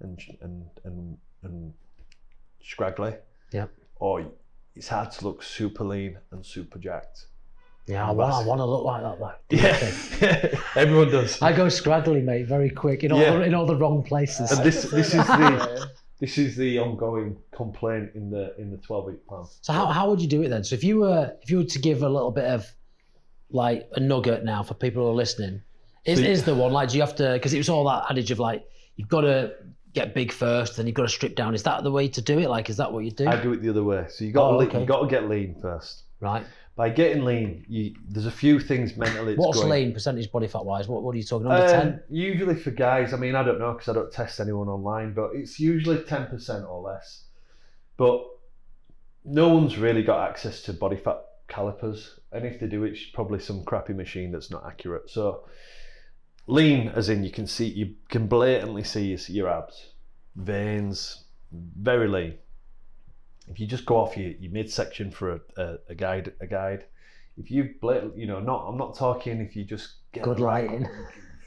S3: and scraggly.
S2: Yeah.
S3: Or it's hard to look super lean and super jacked.
S2: Yeah, I want to look like that though.
S3: Yeah, everyone does.
S2: I go scraggly, mate, very quick in all the wrong places.
S3: And this is the ongoing complaint in the 12-week plan.
S2: So how would you do it then? So if you were to give a little bit of like a nugget now for people who are listening, Is the one, like, do you have to, because it was all that adage of like, you've got to get big first, then you've got to strip down. Is that the way to do it? Like, is that what you do?
S3: I do it the other way. So you got to get lean first.
S2: Right.
S3: By getting lean, there's a few things mentally.
S2: What's lean percentage body fat wise? What are you talking, under 10?
S3: Usually for guys, I mean, I don't know because I don't test anyone online, but it's usually 10% or less. But no one's really got access to body fat calipers, and if they do, it's probably some crappy machine that's not accurate. So lean, as in you can blatantly see your abs, veins, very lean. If you just go off your midsection for a guide, if you I'm not talking if you just get
S2: good lighting,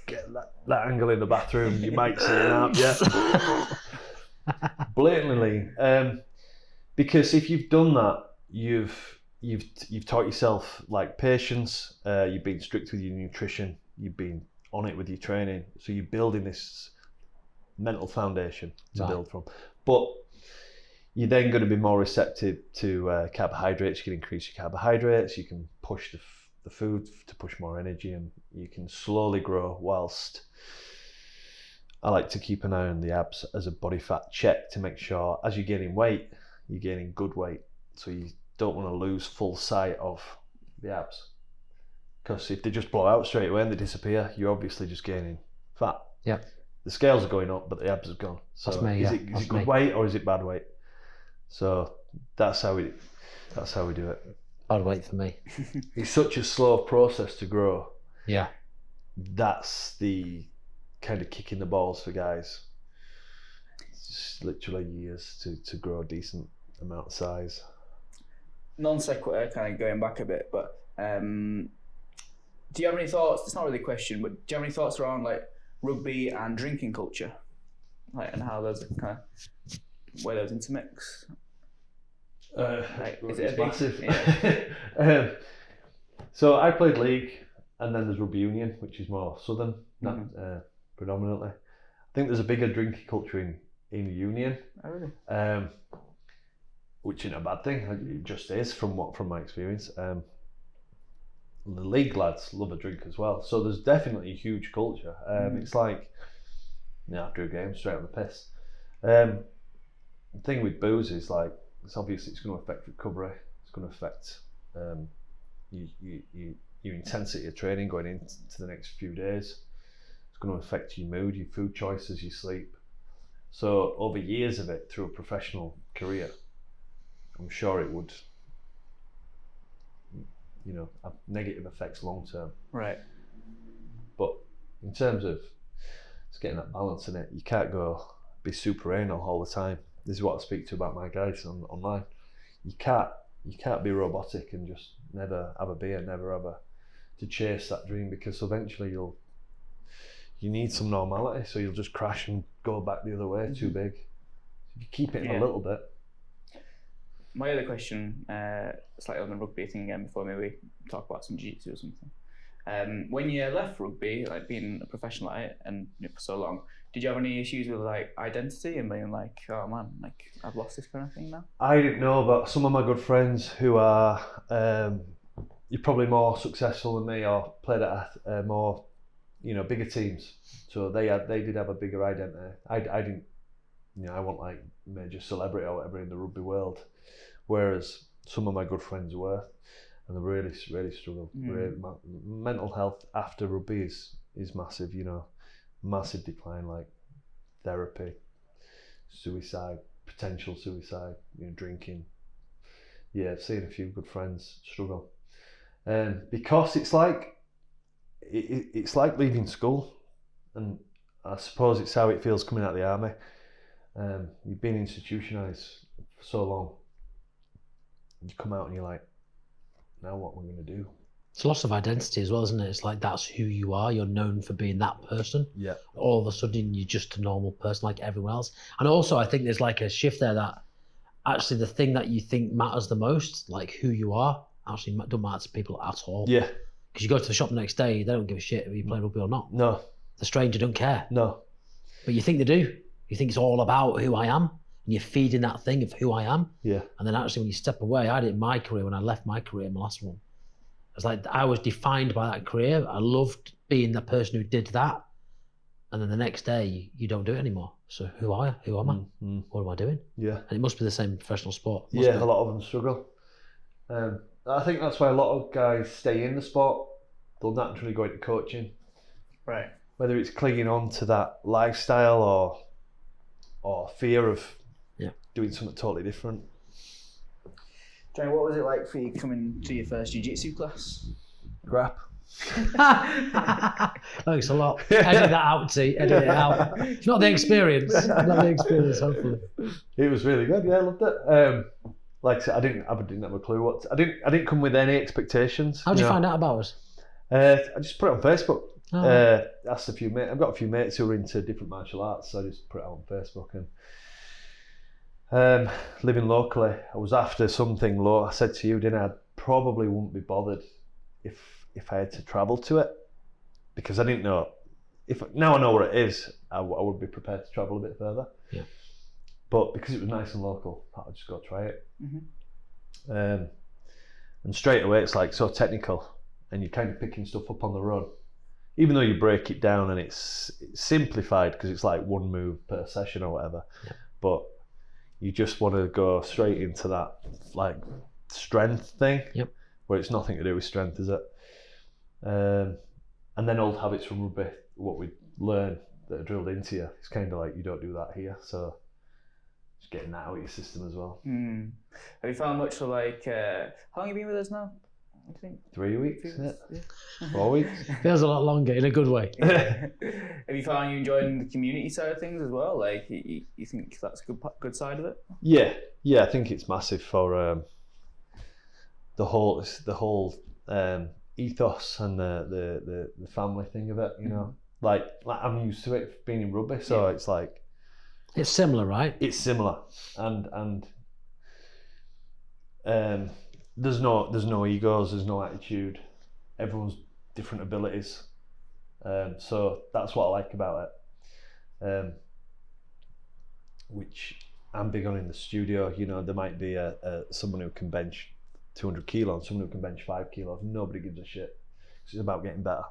S3: get that angle in the bathroom, you might see an ab, yeah. Blatantly lean, because if you've done that, you've taught yourself like patience. You've been strict with your nutrition. You've been on it with your training, so you're building this mental foundation to build from. But you're then going to be more receptive to carbohydrates. You can increase your carbohydrates. You can push the food to push more energy, and you can slowly grow. Whilst I like to keep an eye on the abs as a body fat check to make sure as you're gaining weight, you're gaining good weight. So you don't want to lose full sight of the abs, because if they just blow out straight away and they disappear, you're obviously just gaining fat.
S2: Yeah.
S3: The scales are going up, but the abs have gone. So
S2: that's me,
S3: is it good weight or is it bad weight? So that's how we do it.
S2: Bad weight for me.
S3: It's such a slow process to grow.
S2: Yeah.
S3: That's the kind of kick in the balls for guys. It's just literally years to grow a decent amount of size.
S1: Non sequitur, kind of going back a bit, but do you have any thoughts? It's not really a question, but do you have any thoughts around like rugby and drinking culture, like, and how those kind of where those intermix?
S3: Is it massive? Yeah. So I played league, and then there's rugby union, which is more southern, predominantly. I think there's a bigger drinking culture in union.
S1: Oh, really?
S3: Which isn't a bad thing. It just is from my experience. The league lads love a drink as well, so there's definitely a huge culture. It's like after a game, straight on the piss. The thing with booze is like it's obviously it's going to affect recovery. It's going to affect your intensity of training going into the next few days. It's going to affect your mood, your food choices, your sleep. So over years of it through a professional career, I'm sure it would, have negative effects long term.
S1: Right.
S3: But in terms of just getting that balance in it, you can't be super anal all the time. This is what I speak to about my guys online. You can't be robotic and just never have a beer, never have to chase that dream, because eventually you need some normality, so you'll just crash and go back the other way too big. If you keep it in a little bit.
S1: My other question, slightly on the rugby thing again, before maybe we talk about some Jitz or something. When you left rugby, like being a professional at it and for so long, did you have any issues with like identity and being like, oh man, like I've lost this kind of thing now? I
S3: didn't know, but some of my good friends who are you're probably more successful than me or played at more bigger teams, so they did have a bigger identity. I didn't, I wasn't like major celebrity or whatever in the rugby world, whereas some of my good friends were, and they really struggled. Mental health after rugby is massive, massive decline, like therapy, suicide, potential suicide, drinking. Yeah, I've seen a few good friends struggle, because it's like leaving school, and I suppose it's how it feels coming out of the army. You've been institutionalised for so long. You come out and you're like, now what am I going to do?
S2: It's a loss of identity as well, isn't it? It's like that's who you are. You're known for being that person.
S3: Yeah.
S2: All of a sudden, you're just a normal person like everyone else. And also, I think there's like a shift there that actually the thing that you think matters the most, like who you are, actually don't matter to people at all.
S3: Yeah.
S2: Because you go to the shop the next day, they don't give a shit if you play rugby or not.
S3: No.
S2: The stranger don't care.
S3: No.
S2: But you think they do. You think it's all about who I am, and you're feeding that thing of who I am.
S3: Yeah.
S2: And then actually when you step away, I did my career when I left my career, my last one. It's like I was defined by that career. I loved being the person who did that, and then the next day you don't do it anymore. So who am I? What am I doing?
S3: Yeah.
S2: And it must be the same professional sport.
S3: Yeah, a lot of them struggle. I think that's why a lot of guys stay in the sport. They'll naturally go into coaching.
S1: Right.
S3: Whether it's clinging on to that lifestyle or fear of doing something totally different.
S1: Jonny, what was it like for you coming to your first jiu-jitsu class?
S3: Crap.
S2: Thanks a lot. Edit that out, T. Edit it out. It's not the experience. Hopefully.
S3: It was really good. Yeah, I loved it. Like I said, I didn't have a clue I didn't come with any expectations.
S2: How did you find out about us?
S3: I just put it on Facebook.
S2: Oh.
S3: Asked a few mates. I've got a few mates who are into different martial arts, so I just put it on Facebook. And living locally, I was after something low. I said to you, didn't I probably wouldn't be bothered if I had to travel to it, because I didn't know. Now I know where it is, I would be prepared to travel a bit further.
S2: Yeah.
S3: But because it was nice and local, I thought I'd just go try it.
S1: Mm-hmm.
S3: And straight away, it's like so technical, and you're kind of picking stuff up on the run. Even though you break it down and it's simplified because it's like one move per session or whatever, but you just want to go straight into that like strength thing, where it's nothing to do with strength, is it? And then old habits from rugby, what we learn that are drilled into you, it's kind of like you don't do that here, so just getting that out of your system as well.
S1: Have you found much of like, how long have you been with us now? I think
S3: 3 weeks,
S1: Yeah.
S3: 4 weeks.
S2: Feels a lot longer in a good way.
S1: Have you found you enjoying the community side of things as well? Like, you think that's a good side of it?
S3: Yeah, I think it's massive for the whole ethos and the family thing of it. You know, like I'm used to it being in rugby, so it's like
S2: it's similar, right?
S3: It's similar, and there's no egos, there's no attitude. Everyone's different abilities, so that's what I like about it. Which I'm big on in the studio. You know, there might be someone who can bench 200 kilos, someone who can bench 5 kilos. Nobody gives a shit. It's about getting better.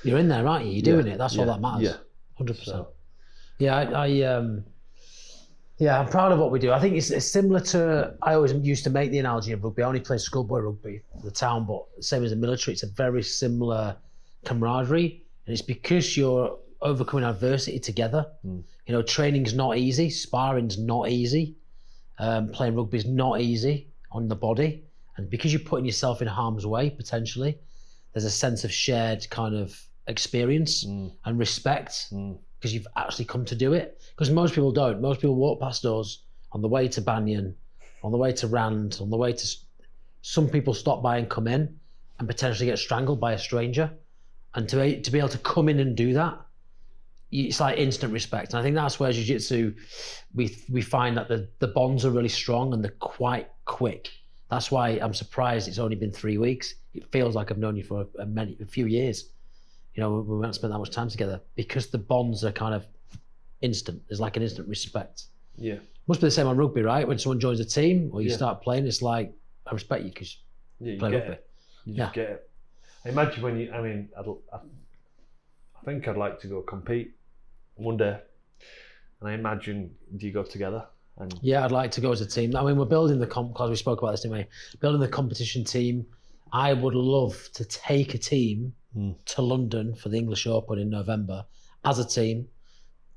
S2: You're in there, aren't you? You're doing it. That's all that matters.
S3: Yeah,
S2: 100%.
S3: So.
S2: Yeah, I'm proud of what we do. I think it's similar to, I always used to make the analogy of rugby. I only played schoolboy rugby for the town, but same as the military, it's a very similar camaraderie. And it's because you're overcoming adversity together. You know, training's not easy, sparring's not easy, playing rugby's not easy on the body. And because you're putting yourself in harm's way, potentially, there's a sense of shared kind of experience and respect. Because you've actually come to do it. Because most people don't. Most people walk past us on the way to Banyan, on the way to Rand, on the way to... Some people stop by and come in and potentially get strangled by a stranger. And to be able to come in and do that, it's like instant respect. And I think that's where jiu-jitsu, we find that the bonds are really strong and they're quite quick. That's why I'm surprised it's only been 3 weeks. It feels like I've known you for a few years. You know, we haven't spent that much time together because the bonds are kind of instant. There's like an instant respect. Yeah. Must be the same on rugby, right? When someone joins a team or you start playing, it's like, I respect you because you play rugby.
S3: You just get it. I imagine when you, I think I'd like to go compete one day. And I imagine, do you go together?
S2: Yeah, I'd like to go as a team. I mean, we're building the because we spoke about this, didn't we? Building the competition team. I would love to take a team to London for the English Open in November as a team,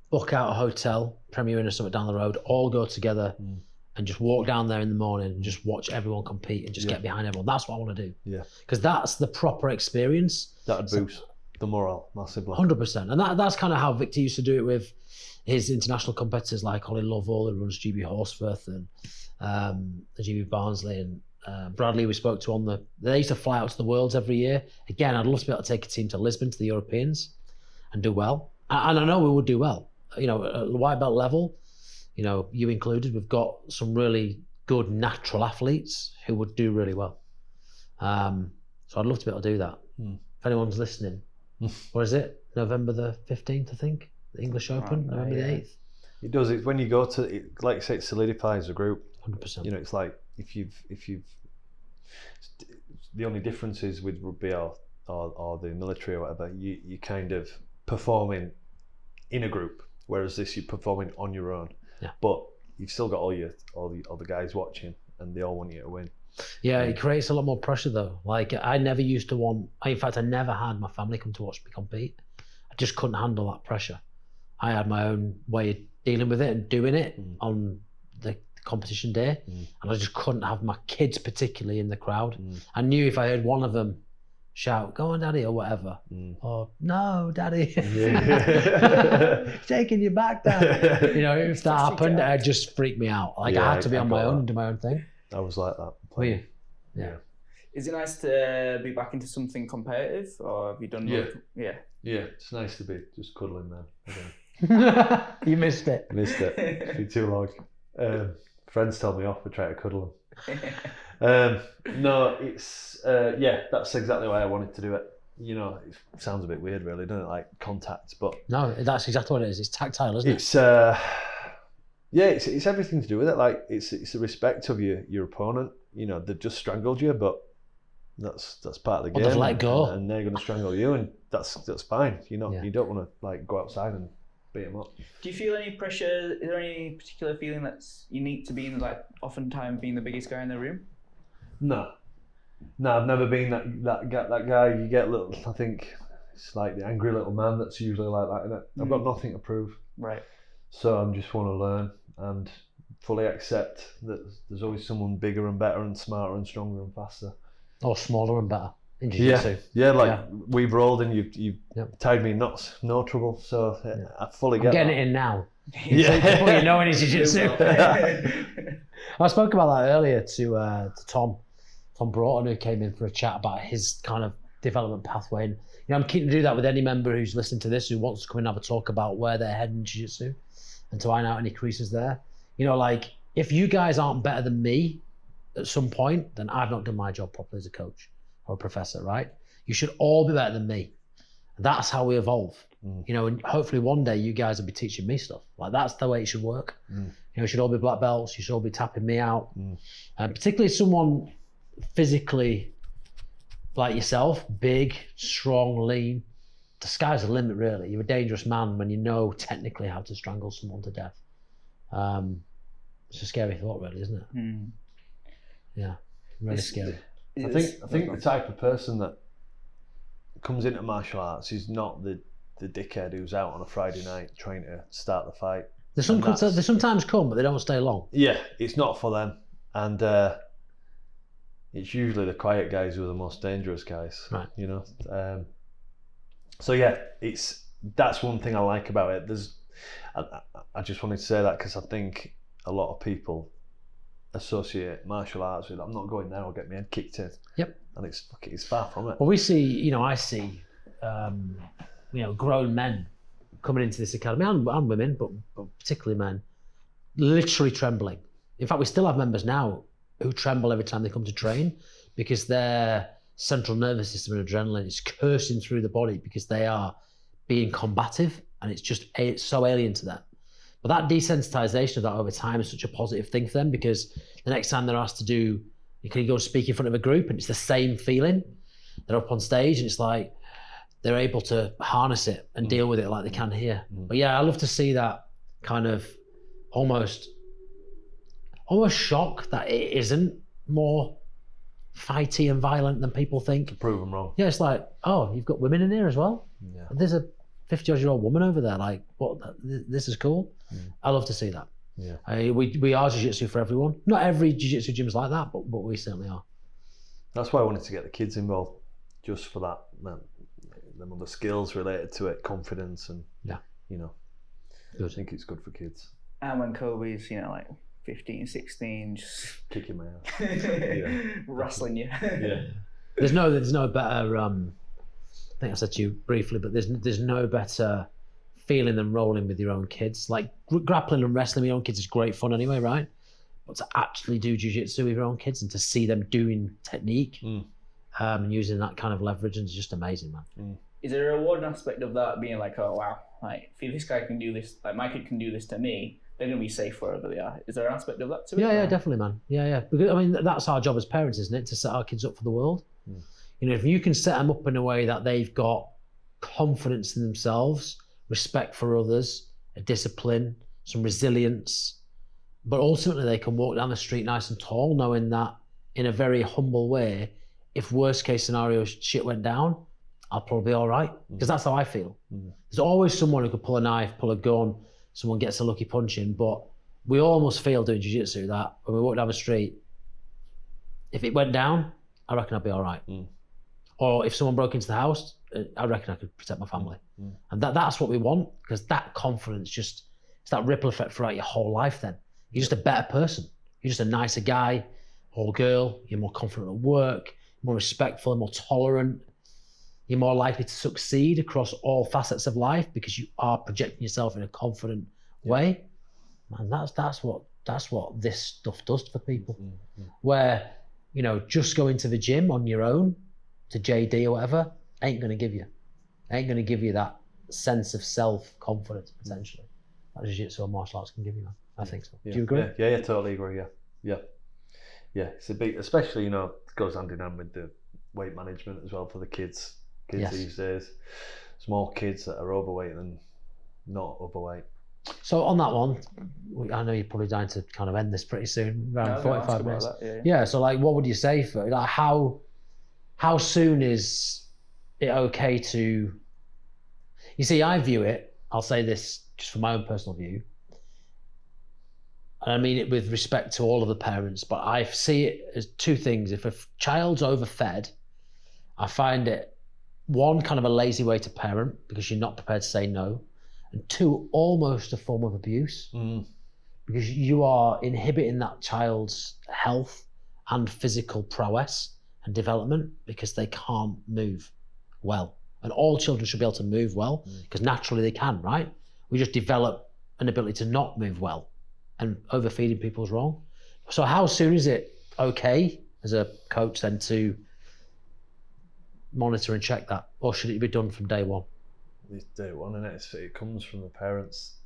S2: book out a hotel, Premier Inn or something down the road, all go together and just walk down there in the morning and just watch everyone compete and just get behind everyone. That's what I want to do. Yeah. Because that's the proper experience.
S3: That would boost the morale massively.
S2: 100%. And that's kind of how Victor used to do it with his international competitors like Ollie Lovell, who runs GB Horsforth, and GB Barnsley, and Bradley we spoke to they used to fly out to the Worlds every year. Again, I'd love to be able to take a team to Lisbon, to the Europeans, and do well. And I know we would do well. You know, at the white belt level, you know, you included, we've got some really good natural athletes who would do really well. So I'd love to be able to do that. If anyone's listening, what is it? November the 15th, I think, the English Open, November the 8th.
S3: It does. It's when you go to it, like you say, it solidifies the group.
S2: 100%.
S3: You know, it's like if you've the only differences with rugby or or the military or whatever, you kind of performing in a group, whereas this you're performing on your own.
S2: Yeah.
S3: But you've still got all the guys watching, and they all want you to win.
S2: Yeah, it creates a lot more pressure though. Like I never used to want. In fact, I never had my family come to watch me compete. I just couldn't handle that pressure. I had my own way of dealing with it and doing it on the competition day, and I just couldn't have my kids particularly in the crowd. I knew if I heard one of them shout, "Go on, Daddy," or whatever, or "No, Daddy," taking you back, Dad. You know, if that happened, it just freaked me out. Like I had to be on my own and do my own thing.
S3: I was like that.
S2: Were you?
S3: Yeah.
S1: Is it nice to be back into something competitive, or have you done?
S3: Yeah.
S1: Yeah.
S3: Yeah, it's nice to be just cuddling now.
S2: You missed it.
S3: Missed it. It's been too long. Friends tell me off for trying to cuddle them. No, it's that's exactly why I wanted to do it. You know, it sounds a bit weird, really, doesn't it? Like contact, but
S2: no, that's exactly what it is. It's tactile, isn't it?
S3: It's everything to do with it. Like it's the respect of your opponent. You know, they've just strangled you, but that's part of the game.
S2: They've let go,
S3: and they're going to strangle you, and that's fine. You know, you don't want to like go outside and beat them up. Do
S1: you feel any pressure? Is there any particular feeling that's unique to being like oftentimes being the biggest guy in the room?
S3: No, I've never been that guy. You get little. I think it's like the angry little man that's usually like that, isn't it? I've got nothing to prove.
S1: Right.
S3: So I just want to learn and fully accept that there's always someone bigger and better and smarter and stronger and faster.
S2: Or smaller and better. In jiu-jitsu.
S3: We've rolled and you've tied me in knots, no trouble. So I fully get
S2: I'm getting
S3: that.
S2: it in now. Before you know any jiu-jitsu. I spoke about that earlier to Tom Broughton, who came in for a chat about his kind of development pathway. And I'm keen to do that with any member who's listening to this who wants to come and have a talk about where they're heading in jiu-jitsu and to iron out any creases there. You know, like if you guys aren't better than me at some point, then I've not done my job properly as a coach or a professor, right? You should all be better than me. And that's how we evolve. You know, and hopefully one day you guys will be teaching me stuff. Like that's the way it should work. You know, you should all be black belts. You should all be tapping me out. And particularly someone physically like yourself, big, strong, lean. The sky's the limit, really. You're a dangerous man when you know technically how to strangle someone to death. It's a scary thought, really, isn't it? Yeah, really scary.
S3: I think the type of person that comes into martial arts is not the dickhead who's out on a Friday night trying to start the fight. They
S2: sometimes come, but they don't stay long.
S3: Yeah, it's not for them, and it's usually the quiet guys who are the most dangerous guys.
S2: Right.
S3: You know. So yeah, that's one thing I like about it. I just wanted to say that because I think a lot of people associate martial arts with I'm not going there, I'll get my head kicked in.
S2: Yep.
S3: And it's far from it.
S2: Well, I see grown men coming into this academy and women, but particularly men, literally trembling. In fact, we still have members now who tremble every time they come to train because their central nervous system and adrenaline is coursing through the body because they are being combative and it's so alien to them. But that desensitization of that over time is such a positive thing for them because the next time they're asked to do, you can go speak in front of a group and it's the same feeling. They're up on stage and it's like they're able to harness it and deal with it like they can here. But yeah, I love to see that kind of almost shock that it isn't more fighty and violent than people think.
S3: To prove them wrong.
S2: Yeah, it's like, oh, you've got women in here as well?
S3: Yeah.
S2: There's a 50-odd-year-old woman over there, like, what? This is cool. I love to see that.
S3: Yeah.
S2: We are jiu-jitsu for everyone. Not every jiu-jitsu gym is like that, but we certainly are.
S3: That's why I wanted to get the kids involved, just for that, them other skills related to it, confidence and, you know, I think it's good for kids.
S1: And when Kobe's, 15, 16, just
S3: kicking my ass.
S1: wrestling you.
S3: Yeah.
S2: There's no better, I think I said to you briefly, but there's no better feeling than rolling with your own kids. Like grappling and wrestling with your own kids is great fun anyway, right? But to actually do jiu-jitsu with your own kids and to see them doing technique and using that kind of leverage is just amazing, man.
S1: Is there a rewarding aspect of that being like, oh wow, like if this guy can do this, like my kid can do this to me, they're going to be safe wherever they are. Is there an aspect of that to it?
S2: Yeah, definitely, man. Yeah. Because, I mean, that's our job as parents, isn't it? To set our kids up for the world. if you can set them up in a way that they've got confidence in themselves, respect for others, a discipline, some resilience, but ultimately they can walk down the street nice and tall, knowing that in a very humble way, if worst case scenario shit went down, I'll probably be all right. Because that's how I feel. There's always someone who could pull a knife, pull a gun, someone gets a lucky punch in, but we almost feel doing jiu-jitsu that when we walk down the street, if it went down, I reckon I'd be all right. Or if someone broke into the house, I reckon I could protect my family. And that's what we want, because that confidence it's that ripple effect throughout your whole life then. You're just a better person. You're just a nicer guy or girl. You're more confident at work, more respectful, more tolerant. You're more likely to succeed across all facets of life because you are projecting yourself in a confident way. And that's what this stuff does for people. Where, just going to the gym on your own, to JD or whatever, ain't going to give you that sense of self-confidence, potentially. That jiu-jitsu or martial arts can give you, man. I think so. Do you agree?
S3: Yeah, totally agree, yeah. It's a big, especially, it goes hand in hand with the weight management as well for the kids these days. Small kids that are overweight and not overweight.
S2: So on that one, I know you're probably dying to kind of end this pretty soon, around 45 minutes. Yeah, so what would you say for how soon is it okay to... You see, I view it, I'll say this just from my own personal view, and I mean it with respect to all of the parents, but I see it as two things. If a child's overfed, I find it, one, kind of a lazy way to parent because you're not prepared to say no, and two, almost a form of abuse because you are inhibiting that child's health and physical prowess and development because they can't move well. And all children should be able to move well because naturally they can, right? We just develop an ability to not move well, and overfeeding people is wrong. So how soon is it okay as a coach then to monitor and check that, or should it be done from day one?
S3: It's day one, and it comes from the parents.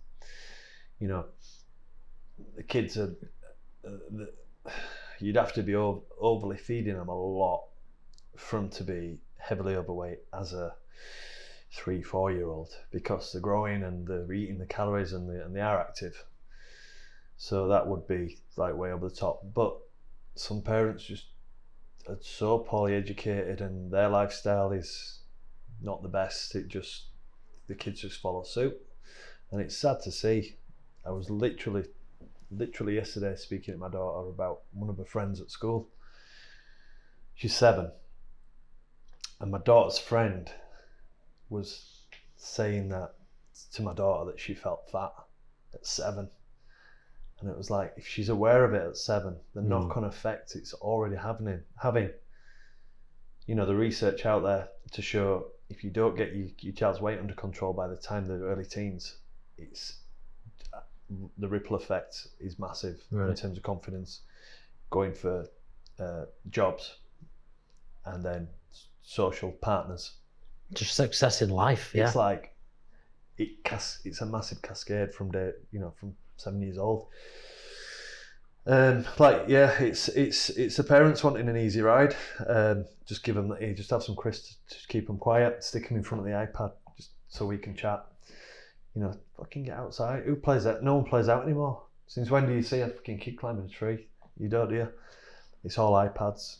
S3: The kids are. You'd have to be overly feeding them a lot for them to be heavily overweight as a 3-4-year-old, because they're growing and they're eating the calories and they are active. So that would be like way over the top. But some parents just are so poorly educated and their lifestyle is not the best. The kids just follow suit, and it's sad to see. I was literally yesterday speaking to my daughter about one of her friends at school. She's 7, and my daughter's friend was saying that to my daughter that she felt fat at 7. And it was like, if she's aware of it at 7, the knock-on effect it's already having, the research out there to show if you don't get your child's weight under control by the time they're early teens, the ripple effect is massive in terms of confidence, going for jobs, and then social partners.
S2: Just success in life, yeah.
S3: It's like, it's a massive cascade from 7 years old. It's the parents wanting an easy ride. Just give them, just have some crisps to keep them quiet, stick them in front of the iPad just so we can chat. Fucking get outside. Who plays that? No one plays out anymore. Since when do you see a fucking kid climbing a tree? You don't, do you? It's all iPads.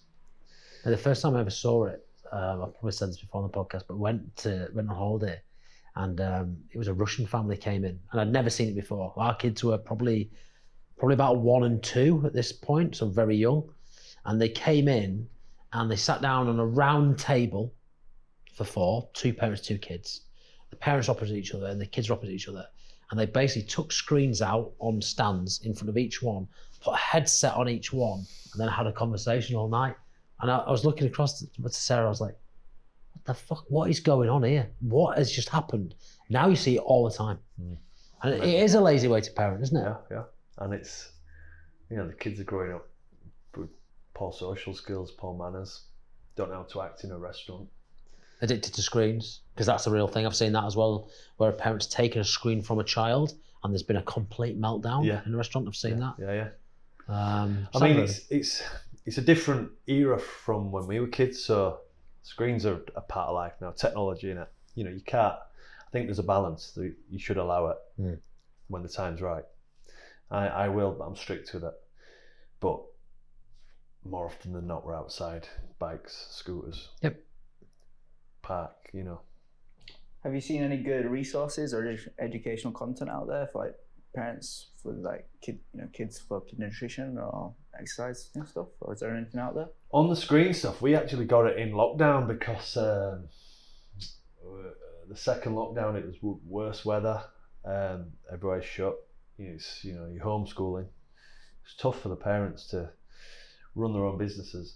S2: And the first time I ever saw it, I've probably said this before on the podcast, but went on holiday, and it was a Russian family came in, and I'd never seen it before. Our kids were probably about 1 and 2 at this point, so very young, and they came in and they sat down on a round table for 4, 2 parents, 2 kids. The parents opposite each other and the kids were opposite each other, and they basically took screens out on stands in front of each one, put a headset on each one, and then had a conversation all night. And I was looking across to Sarah, I was like, what the fuck, what is going on here? What has just happened? Now you see it all the time. And it is a lazy way to parent, isn't it?
S3: Yeah. And it's, the kids are growing up with poor social skills, poor manners, don't know how to act in a restaurant.
S2: Addicted to screens, because that's a real thing. I've seen that as well, where a parent's taken a screen from a child and there's been a complete meltdown in a restaurant. I've seen that.
S3: Yeah. I mean, it's a different era from when we were kids, so Screens are a part of life now. Technology in it. You know, you can't. I think there's a balance that you should allow it when the time's right. I will, but I'm strict with it. But more often than not, we're outside, bikes, scooters.
S2: Yep.
S3: Park, you know.
S1: Have you seen any good resources or educational content out there for like parents for like kids for nutrition or exercise and stuff? Or is there anything out there?
S3: On the screen stuff, we actually got it in lockdown because the second lockdown it was worse weather. Everywhere's shut. It's, you know, you're homeschooling. It's tough for the parents to run their own businesses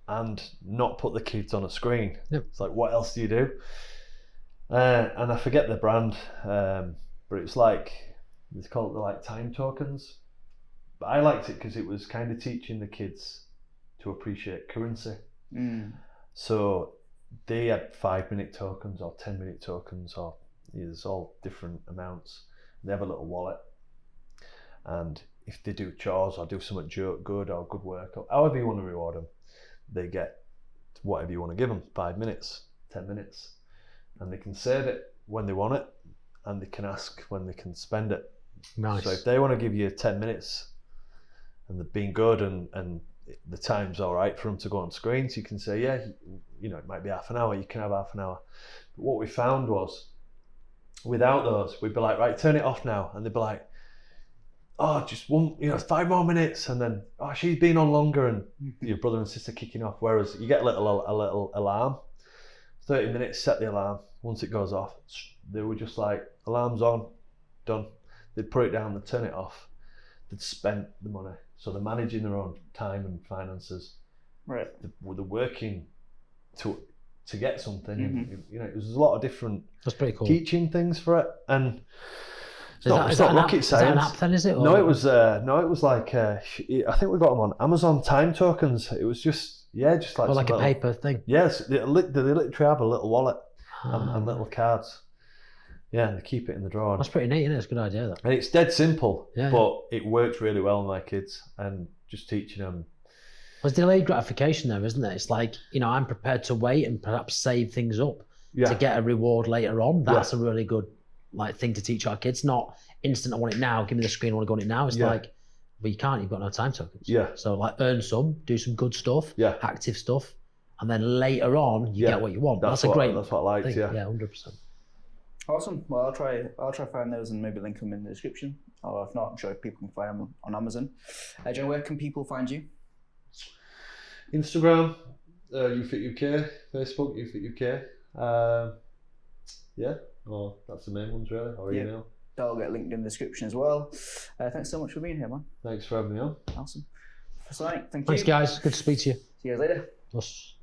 S3: and not put the kids on a screen.
S2: Yep.
S3: It's like, what else do you do? And I forget the brand, but it's like, it's called like time tokens. But I liked it because it was kind of teaching the kids to appreciate currency. So they had 5-minute tokens or 10-minute tokens, or there's all different amounts. They have a little wallet, and if they do chores or do something good or good work, or however you want to reward them, they get whatever you want to give them, 5 minutes, 10 minutes, and they can save it when they want it, and they can ask when they can spend it.
S2: Nice.
S3: So if they want to give you 10 minutes and they've been good and the time's all right for them to go on screens, you can say, yeah, you know, it might be half an hour, you can have half an hour. But what we found was, without those, we'd be like, right, turn it off now. And they'd be like, oh, just 5 more minutes. And then, oh, she's been on longer, and your brother and sister kicking off. Whereas you get a little alarm, 30 minutes, set the alarm. Once it goes off, they were just like, alarm's on, done. They'd put it down, they'd turn it off. They'd spent the money. So they're managing their own time and finances.
S1: Right.
S3: They're working to get something. And, you know, there's a lot of different
S2: That's pretty cool.
S3: teaching things for it, and it's not
S2: that
S3: rocket science.
S2: Is that an app then, is it? Or?
S3: No, it was like I think we got them on Amazon time tokens. It was just like
S2: a paper thing.
S3: Yes, they literally have a little wallet and little cards. Yeah, and they keep it in the drawer.
S2: That's pretty neat, isn't it? It's a good idea, that.
S3: And it's dead simple,
S2: Yeah.
S3: but it works really well with my kids, and just teaching them.
S2: There's delayed gratification there, isn't there? It's like, you know, I'm prepared to wait and perhaps save things up to get a reward later on. That's a really good thing to teach our kids. Not instant, I want it now, give me the screen, I want to go on it now. It's like, but you can't, you've got no time tokens.
S3: Yeah.
S2: So earn some, do some good stuff, active stuff, and then later on you get what you want. That's what I liked, thing. Yeah, 100%.
S1: Awesome. Well, I'll try find those and maybe link them in the description. Or if not, I'm sure people can find them on Amazon. John, where can people find you?
S3: Instagram, YouFit UK, Facebook, YouFit UK. Well, that's the main ones really, or email.
S1: That'll get linked in the description as well. Thanks so much for being here, man.
S3: Thanks for having me on.
S1: Awesome. Thank you.
S2: Thanks, guys. Good to speak to you.
S1: See you guys later.
S2: Us.